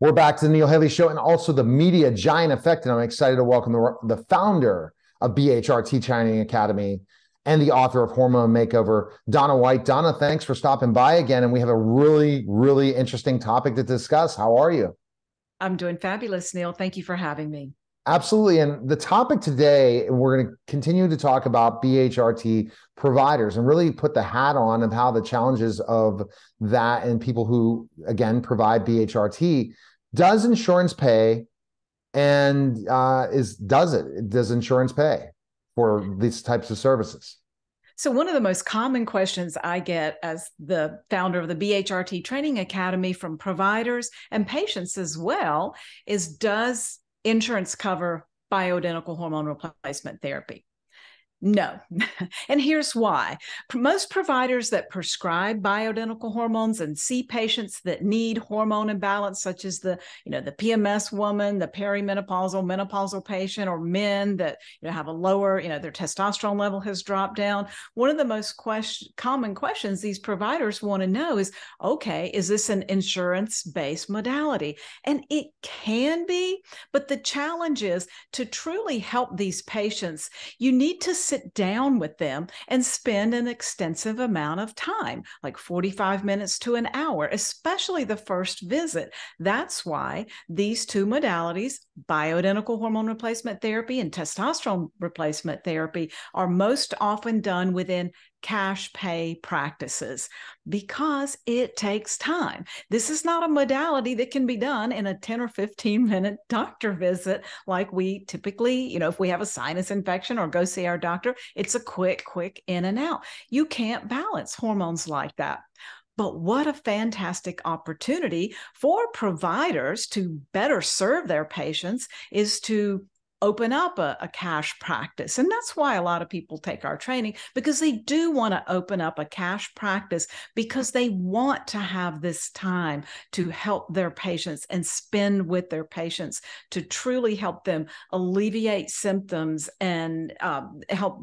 We're back to the Neil Haley Show and also the Media Giant Effect. And I'm excited to welcome the founder of BHRT Training Academy and the author of Hormone Makeover, Donna White. Donna, thanks for stopping by again. And we have a really, really interesting topic to discuss. How are you? I'm doing fabulous, Neil. Thank you for having me. Absolutely. And the topic today, we're going to continue to talk about BHRT providers and really put the hat on of how the challenges of that and people who, again, provide BHRT. Does insurance pay? And does insurance pay for these types of services? So one of the most common questions I get as the founder of the BHRT Training Academy from providers and patients as well is, does insurance cover bioidentical hormone replacement therapy? No. And here's why. Most providers that prescribe bioidentical hormones and see patients that need hormone imbalance, such as the PMS woman, the perimenopausal, menopausal patient, or men that have a lower, their testosterone level has dropped down. One of the most common questions these providers want to know is, okay, is this an insurance-based modality? And it can be, but the challenge is to truly help these patients, you need to sit down with them and spend an extensive amount of time, like 45 minutes to an hour, especially the first visit. That's why these two modalities, bioidentical hormone replacement therapy and testosterone replacement therapy, are most often done within cash pay practices because it takes time. This is not a modality that can be done in a 10 or 15-minute doctor visit like we typically, if we have a sinus infection or go see our doctor, it's a quick in and out. You can't balance hormones like that. But what a fantastic opportunity for providers to better serve their patients is to open up a cash practice. And that's why a lot of people take our training, because they do want to open up a cash practice because they want to have this time to help their patients and spend with their patients to truly help them alleviate symptoms and help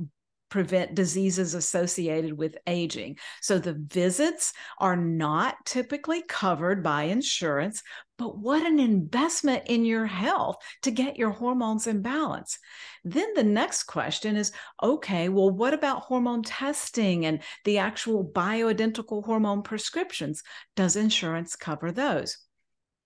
prevent diseases associated with aging. So the visits are not typically covered by insurance, but what an investment in your health to get your hormones in balance. Then the next question is, okay, well, what about hormone testing and the actual bioidentical hormone prescriptions? Does insurance cover those?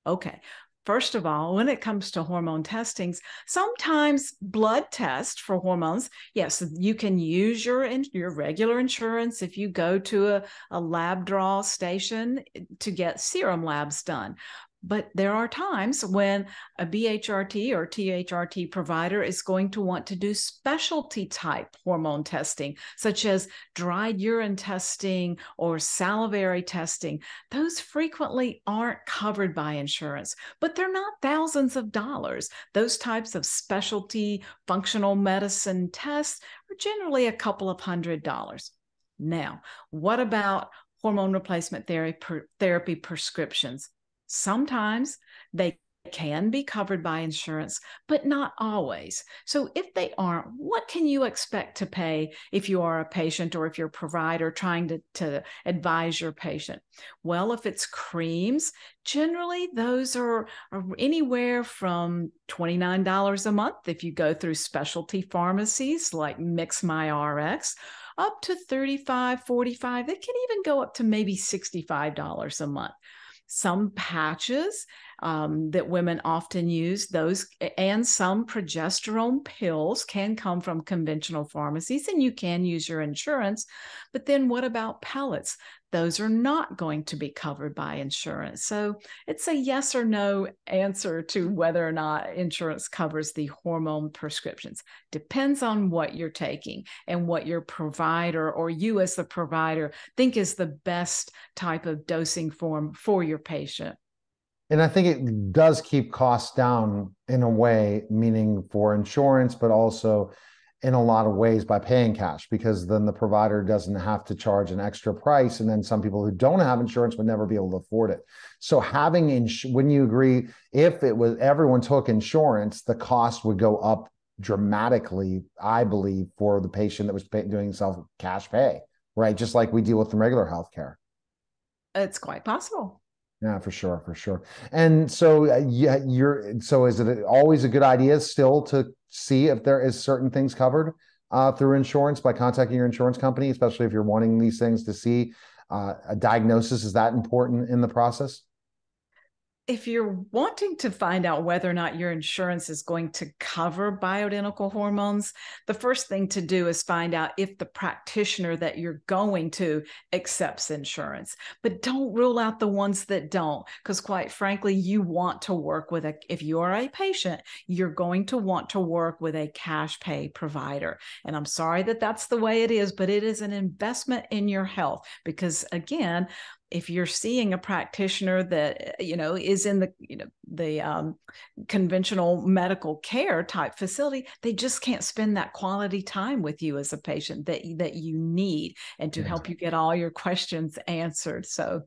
Okay. First of all, when it comes to hormone testings, sometimes blood tests for hormones, yes, you can use your regular insurance if you go to a lab draw station to get serum labs done. But there are times when a BHRT or THRT provider is going to want to do specialty type hormone testing, such as dried urine testing or salivary testing. Those frequently aren't covered by insurance, but they're not thousands of dollars. Those types of specialty functional medicine tests are generally a couple of $100s. Now, what about hormone replacement therapy prescriptions? Sometimes they can be covered by insurance, but not always. So if they aren't, what can you expect to pay if you are a patient or if you're a provider trying to advise your patient? Well, if it's creams, generally those are anywhere from $29 a month if you go through specialty pharmacies like MixMyRx, up to $35, $45. It can even go up to maybe $65 a month. Some patches that women often use, those, and some progesterone pills can come from conventional pharmacies, and you can use your insurance. But then what about pellets? Those are not going to be covered by insurance. So it's a yes or no answer to whether or not insurance covers the hormone prescriptions. Depends on what you're taking and what your provider or you as the provider think is the best type of dosing form for your patient. And I think it does keep costs down in a way, meaning for insurance, but also in a lot of ways by paying cash, because then the provider doesn't have to charge an extra price. And then some people who don't have insurance would never be able to afford it. So wouldn't you agree, if it was everyone took insurance, the cost would go up dramatically, I believe, for the patient that was doing self cash pay, right? Just like we deal with the regular healthcare. It's quite possible. Yeah, for sure, for sure. And so, yeah, so is it always a good idea still to see if there is certain things covered through insurance by contacting your insurance company, especially if you're wanting these things to see a diagnosis? Is that important in the process? If you're wanting to find out whether or not your insurance is going to cover bioidentical hormones, the first thing to do is find out if the practitioner that you're going to accepts insurance. But don't rule out the ones that don't, because quite frankly, you want to work with if you are a patient, you're going to want to work with a cash pay provider. And I'm sorry that that's the way it is, but it is an investment in your health because, again, if you're seeing a practitioner that is in the conventional medical care type facility, they just can't spend that quality time with you as a patient that you need and to Yeah. help you get all your questions answered. So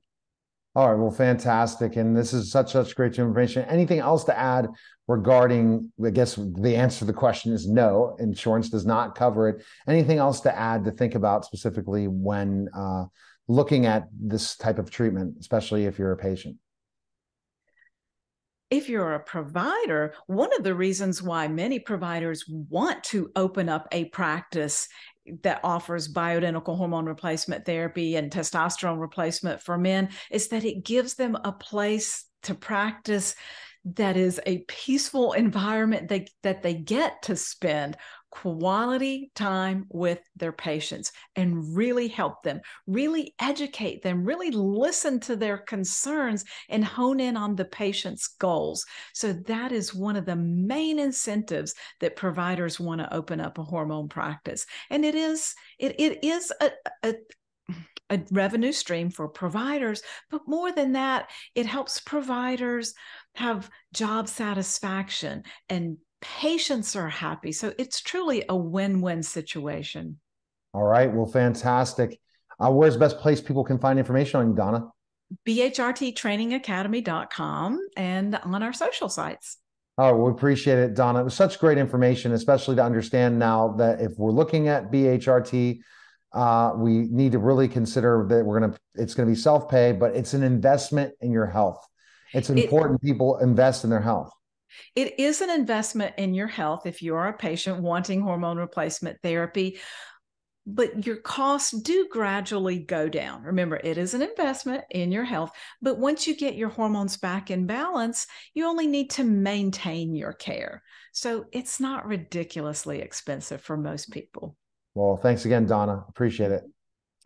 All right, well, fantastic. And this is such great information. Anything else to add regarding, I guess the answer to the question is no, insurance does not cover it. Anything else to add to think about specifically when looking at this type of treatment, especially if you're a patient? if you're a provider, one of the reasons why many providers want to open up a practice that offers bioidentical hormone replacement therapy and testosterone replacement for men is that it gives them a place to practice that is a peaceful environment that they get to spend quality time with their patients and really help them, really educate them, really listen to their concerns and hone in on the patient's goals. So that is one of the main incentives that providers want to open up a hormone practice. And it is a revenue stream for providers, but more than that, it helps providers have job satisfaction and patients are happy. So it's truly a win-win situation. All right, well, fantastic. Where's the best place people can find information on you, Donna? BHRTtrainingacademy.com and on our social sites. Oh, we appreciate it, Donna. It was such great information, especially to understand now that if we're looking at BHRT, we need to really consider that it's going to be self-pay, but it's an investment in your health. It's important people invest in their health. It is an investment in your health if you are a patient wanting hormone replacement therapy, but your costs do gradually go down. Remember, it is an investment in your health, but once you get your hormones back in balance, you only need to maintain your care. So it's not ridiculously expensive for most people. Well, thanks again, Donna. Appreciate it.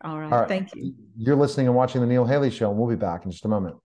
All All right. right. Thank you. You're listening and watching The Neil Haley Show, and we'll be back in just a moment.